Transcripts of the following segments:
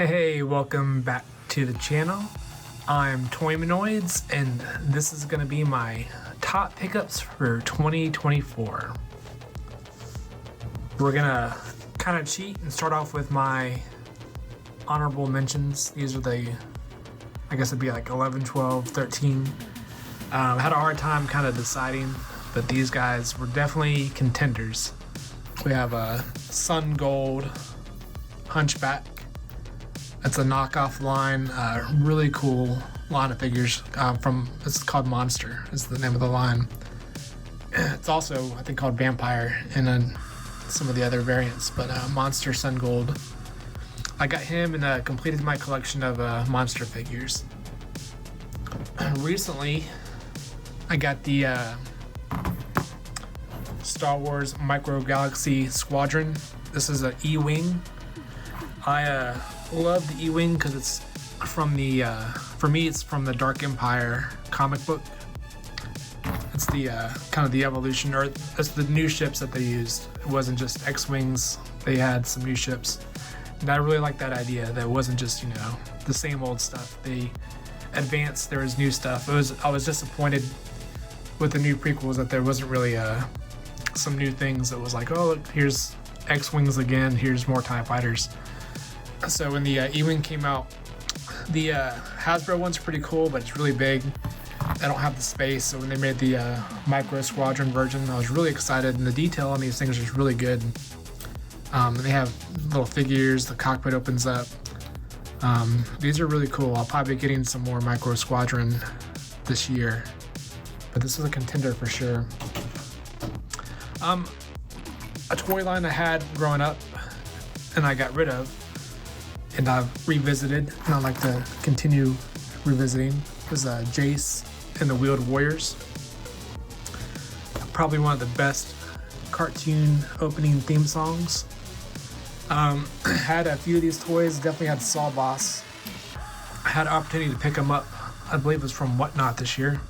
Hey, welcome back to the channel. I'm Toymanoids, and this is going to be my top pickups for 2024. We're going to kind of cheat and start off with my honorable mentions. These are I guess it'd be like 11, 12, 13. I had a hard time kind of deciding, but these guys were definitely contenders. We have a Sun Gold Hunchback. It's a knockoff line, really cool line of figures it's called Monster is the name of the line. It's also, I think, called Vampire and then some of the other variants, but Monster Sun Gold. I got him and completed my collection of Monster figures. Recently, I got the Star Wars Micro Galaxy Squadron. This is an E-Wing. I love the E-Wing because it's from for me, it's from the Dark Empire comic book. It's the kind of the evolution, or it's the new ships that they used. It wasn't just X-Wings, they had some new ships. And I really like that idea, that it wasn't just, the same old stuff. They advanced, there was new stuff. I was disappointed with the new prequels that there wasn't really some new things that was like, oh, look, here's X-Wings again, here's more TIE fighters. So when the E-Wing came out, the Hasbro one's pretty cool, but it's really big. I don't have the space, so when they made the Micro Squadron version, I was really excited, and the detail on these things is really good. And they have little figures, the cockpit opens up. These are really cool. I'll probably be getting some more Micro Squadron this year, but this is a contender for sure. A toy line I had growing up and I got rid of, and I've revisited, and I'd like to continue revisiting, is Jace and the Wheeled Warriors. Probably one of the best cartoon opening theme songs. Had a few of these toys, definitely had Saw Boss. I had an opportunity to pick them up, I believe it was from Whatnot this year,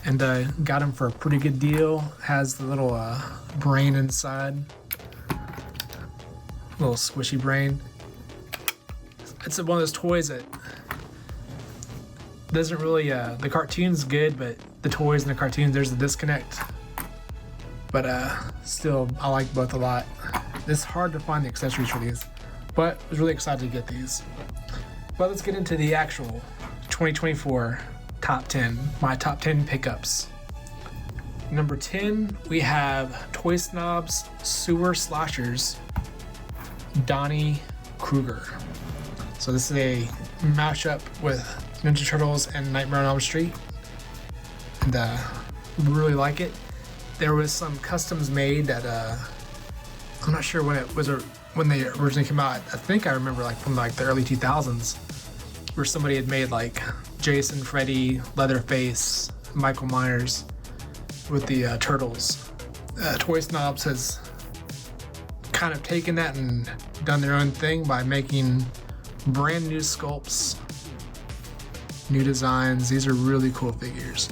and got him for a pretty good deal. Has the little brain inside, little squishy brain. It's one of those toys that doesn't really, the cartoon's good, but the toys and the cartoons, there's a disconnect. But still, I like both a lot. It's hard to find the accessories for these, but I was really excited to get these. But let's get into the actual 2024 top 10, my top 10 pickups. Number 10, we have Toy Snobs Sewer Slashers, Donnie Kruger. So this is a mashup with Ninja Turtles and Nightmare on Elm Street, and really like it. There was some customs made that I'm not sure when they originally came out. I think I remember from the early 2000s, where somebody had made Jason, Freddy, Leatherface, Michael Myers with the Turtles. Toy Snobs has kind of taken that and done their own thing by making brand new sculpts, new designs. These are really cool figures.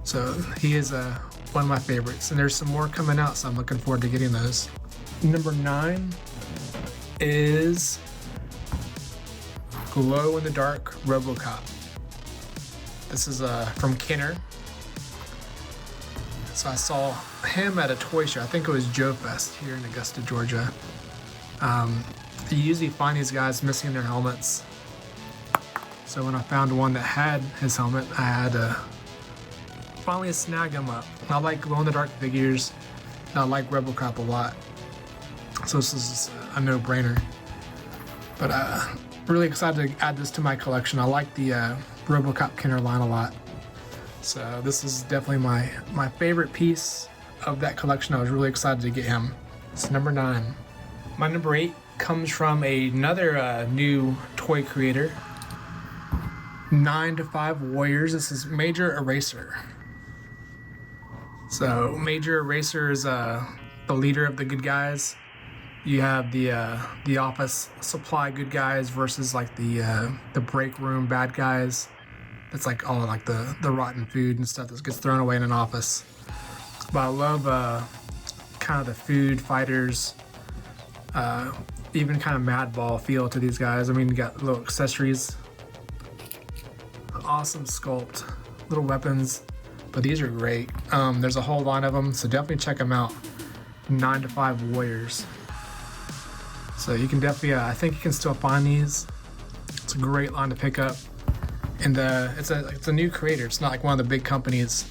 So he is one of my favorites, and there's some more coming out, so I'm looking forward to getting those. Number 9 is Glow in the Dark RoboCop. This is from Kenner. So I saw him at a toy show. I think it was Joe Fest here in Augusta, Georgia. You usually find these guys missing their helmets. So when I found one that had his helmet, I had to finally snag him up. I like glow-in-the-dark figures, and I like RoboCop a lot. So this is a no-brainer. But really excited to add this to my collection. I like the RoboCop Kenner line a lot. So this is definitely my favorite piece of that collection. I was really excited to get him. It's number 9. My number 8 comes from another new toy creator, 9 to 5 Warriors. This is Major Eraser. So Major Eraser is the leader of the good guys. You have the office supply good guys versus the break room bad guys. It's all the rotten food and stuff that gets thrown away in an office. But I love kind of the food fighters. even kind of Madball feel to these guys. I mean, you got little accessories, awesome sculpt, little weapons, but these are great. There's a whole line of them, so definitely check them out. 9 to 5 Warriors. So you can definitely, I think you can still find these. It's a great line to pick up, and it's a new creator. It's not like one of the big companies.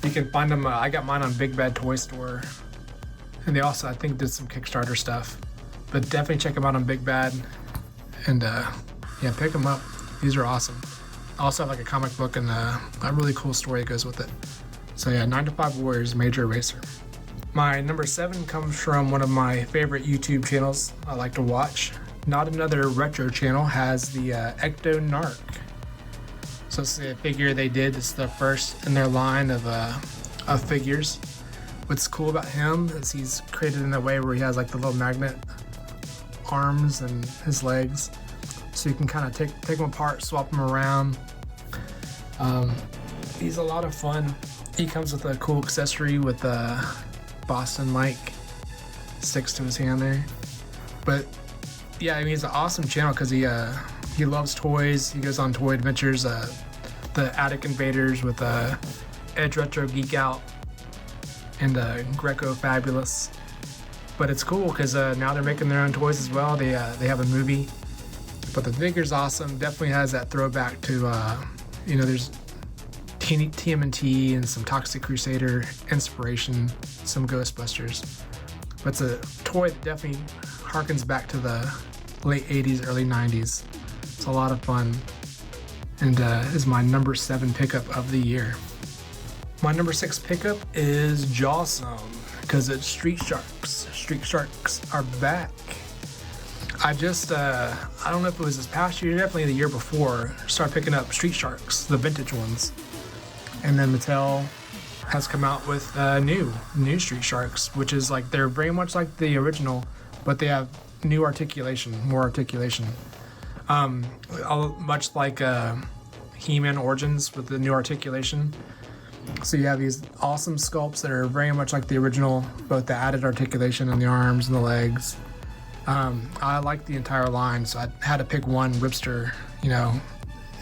You can find them. I got mine on Big Bad Toy Store, and they also, I think, did some Kickstarter stuff. But definitely check them out on Big Bad, and yeah, pick them up. These are awesome. I also have like a comic book and a really cool story that goes with it. So yeah, 9 to 5 Warriors, Major Eraser. My number 7 comes from one of my favorite YouTube channels I like to watch. Not Another Retro channel has the Ecto Narc. So it's a figure they did. It's the first in their line of figures. What's cool about him is he's created in a way where he has like the little magnet arms and his legs. So you can kind of take them apart, swap them around. He's a lot of fun. He comes with a cool accessory with Boston Mike sticks to his hand there. But yeah, I mean, it's an awesome channel because he loves toys. He goes on toy adventures. The Attic Invaders with Edge Retro Geek Out and Greco Fabulous. But it's cool because now they're making their own toys as well. They have a movie. But the figure's awesome. Definitely has that throwback to there's TMNT and some Toxic Crusader inspiration, some Ghostbusters. But it's a toy that definitely harkens back to the late 80s, early 90s. It's a lot of fun, and is my number 7 pickup of the year. My number 6 pickup is Jawsome, because it's Street Sharks. Street Sharks are back. I just, I don't know if it was this past year, definitely the year before, started picking up Street Sharks, the vintage ones. And then Mattel has come out with new Street Sharks, which is like, they're very much like the original, but they have new articulation, more articulation. Much like He-Man Origins with the new articulation. So you have these awesome sculpts that are very much like the original, both the added articulation in the arms and the legs. I like the entire line, so I had to pick one. Ripster,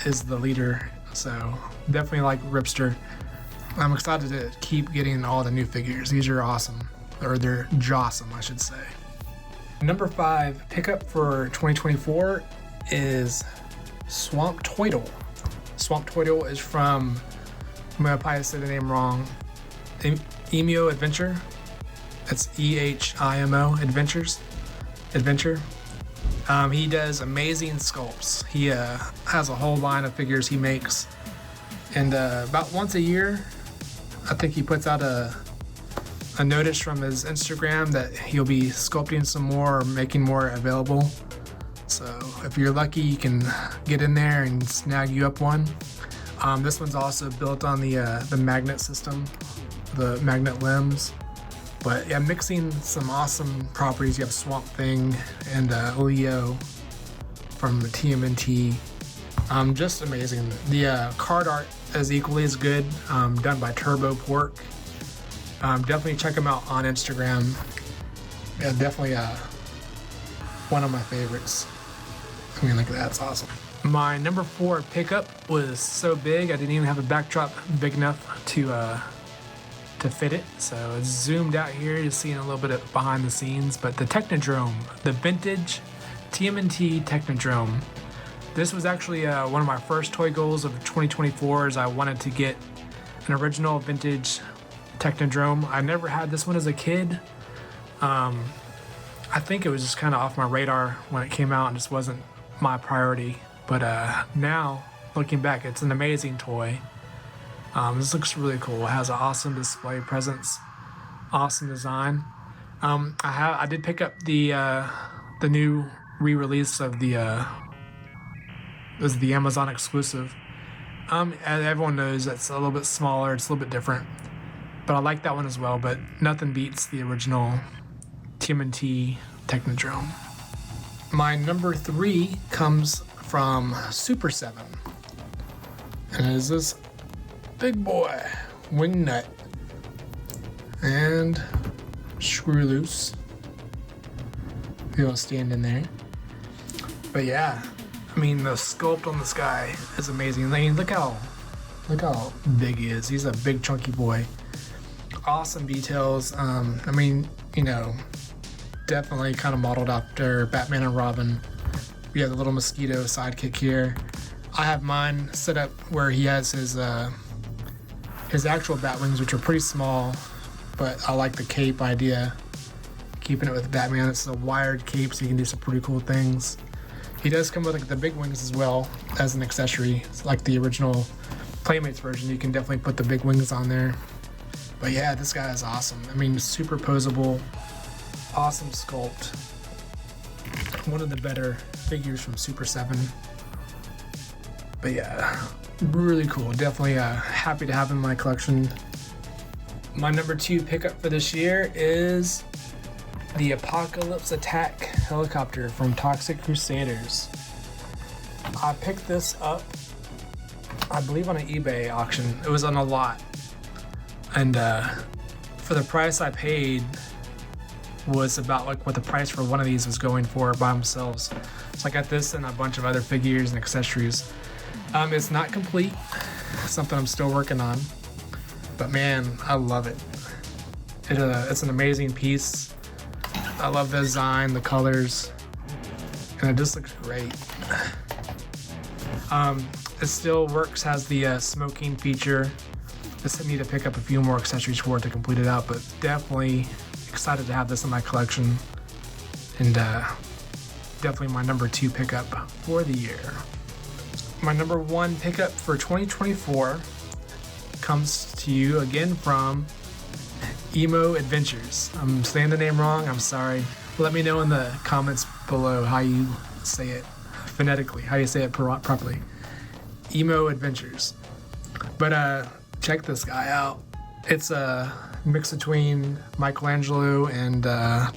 is the leader, so definitely like Ripster. I'm excited to keep getting all the new figures. These are awesome, or they're jawsome, I should say. Number 5 pickup for 2024 is Swamp Toidle. Swamp Toidle is from, I'm gonna probably say the name wrong, Emio Adventure. That's EHIMO Adventure. He does amazing sculpts. He has a whole line of figures he makes, and about once a year, I think he puts out a notice from his Instagram that he'll be sculpting some more or making more available. So if you're lucky, you can get in there and snag you up one. This one's also built on the magnet system, the magnet limbs. But yeah, mixing some awesome properties. You have Swamp Thing and Leo from the TMNT. Just amazing. The card art is equally as good, done by Turbo Pork. Definitely check them out on Instagram. Yeah, definitely one of my favorites. I mean, look at that, it's awesome. My number 4 pickup was so big, I didn't even have a backdrop big enough to fit it. So it's zoomed out here, you're seeing a little bit of behind the scenes, but the Technodrome, the vintage TMNT Technodrome. This was actually one of my first toy goals of 2024, is I wanted to get an original vintage Technodrome. I never had this one as a kid. I think it was just kind of off my radar when it came out and just wasn't my priority. But now, looking back, it's an amazing toy. This looks really cool. It has an awesome display presence, awesome design. I did pick up the new re-release of the Amazon exclusive. As everyone knows, it's a little bit smaller, it's a little bit different, but I like that one as well. But nothing beats the original TMNT Technodrome. My number 3 comes from Super 7, and it is this big boy, Wingnut, and Screw Loose. He'll stand in there. But yeah, I mean, the sculpt on this guy is amazing. I mean, look how big he is. He's a big chunky boy. Awesome details. I mean, you know, definitely kind of modeled after Batman and Robin. We have the little mosquito sidekick here. I have mine set up where he has his actual bat wings, which are pretty small, but I like the cape idea. Keeping it with Batman. It's a wired cape, so you can do some pretty cool things. He does come with like the big wings as well as an accessory. It's like the original Playmates version. You can definitely put the big wings on there. But yeah, this guy is awesome. I mean, super posable, awesome sculpt. One of the better figures from Super 7. But yeah, really cool. Definitely happy to have him in my collection. My number 2 pickup for this year is the Apocalypse Attack helicopter from Toxic Crusaders. I picked this up, I believe, on an eBay auction. It was on a lot. And for the price I paid was about like what the price for one of these was going for by themselves. So I got this and a bunch of other figures and accessories. It's not complete, something I'm still working on, but man, I love it. It's an amazing piece. I love the design, the colors, and it just looks great. It still works, has the smoking feature. Just need to pick up a few more accessories for it to complete it out, but definitely excited to have this in my collection, and definitely my number 2 pickup for the year. My number 1 pickup for 2024 comes to you again from Emo Adventures. I'm saying the name wrong, I'm sorry. Let me know in the comments below how you say it phonetically, how you say it properly. Emo Adventures. But check this guy out. It's a mix between Michelangelo and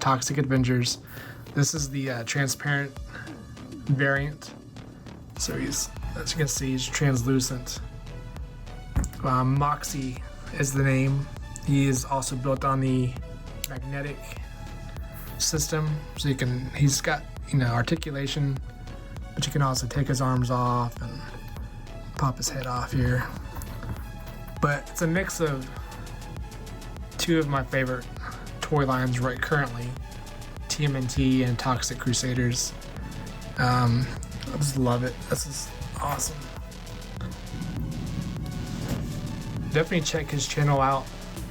Toxic Avengers. This is the transparent variant. So he's, as you can see, he's translucent. Moxie is the name. He is also built on the magnetic system, so he's got, you know, articulation, but you can also take his arms off and pop his head off here. But it's a mix of 2 of my favorite toy lines right currently, TMNT and Toxic Crusaders. I just love it. This is awesome. Definitely check his channel out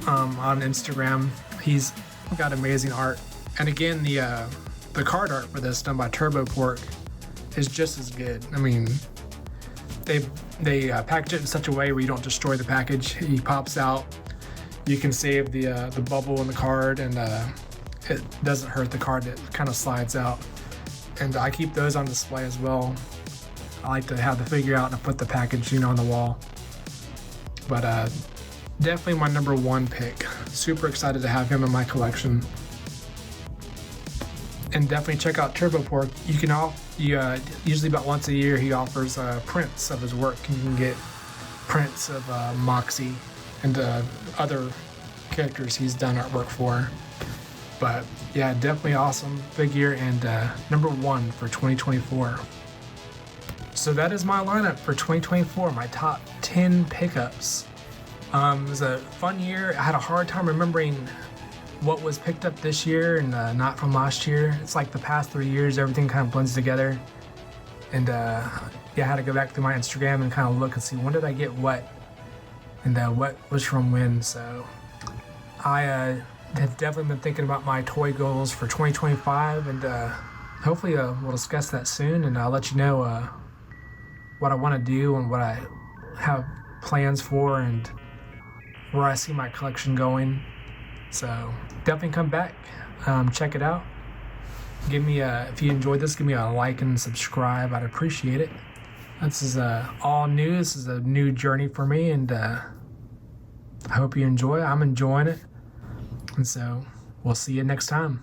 on Instagram. He's got amazing art. And again, the card art for this, done by TurboPork, is just as good. I mean, they package it in such a way where you don't destroy the package. He pops out. You can save the bubble in the card, and it doesn't hurt the card. It kind of slides out. And I keep those on display as well. I like to have the figure out and put the package, you know, on the wall. But definitely my number 1 pick. Super excited to have him in my collection. And definitely check out TurboPork. You can usually about once a year he offers prints of his work. You can get prints of Moxie and other characters he's done artwork for. But yeah, definitely awesome figure, and number 1 for 2024. So that is my lineup for 2024, my top 10 pickups. It was a fun year. I had a hard time remembering what was picked up this year and not from last year. It's like the past 3 years, everything kind of blends together. And yeah, I had to go back through my Instagram and kind of look and see when did I get what, and what was from when. So I have definitely been thinking about my toy goals for 2025, and hopefully we'll discuss that soon, and I'll let you know what I want to do and what I have plans for and where I see my collection going. So definitely come back, check it out. Give me if you enjoyed this, give me a like and subscribe. I'd appreciate it. This is all new. This is a new journey for me, and I hope you enjoy. I'm enjoying it. And so we'll see you next time.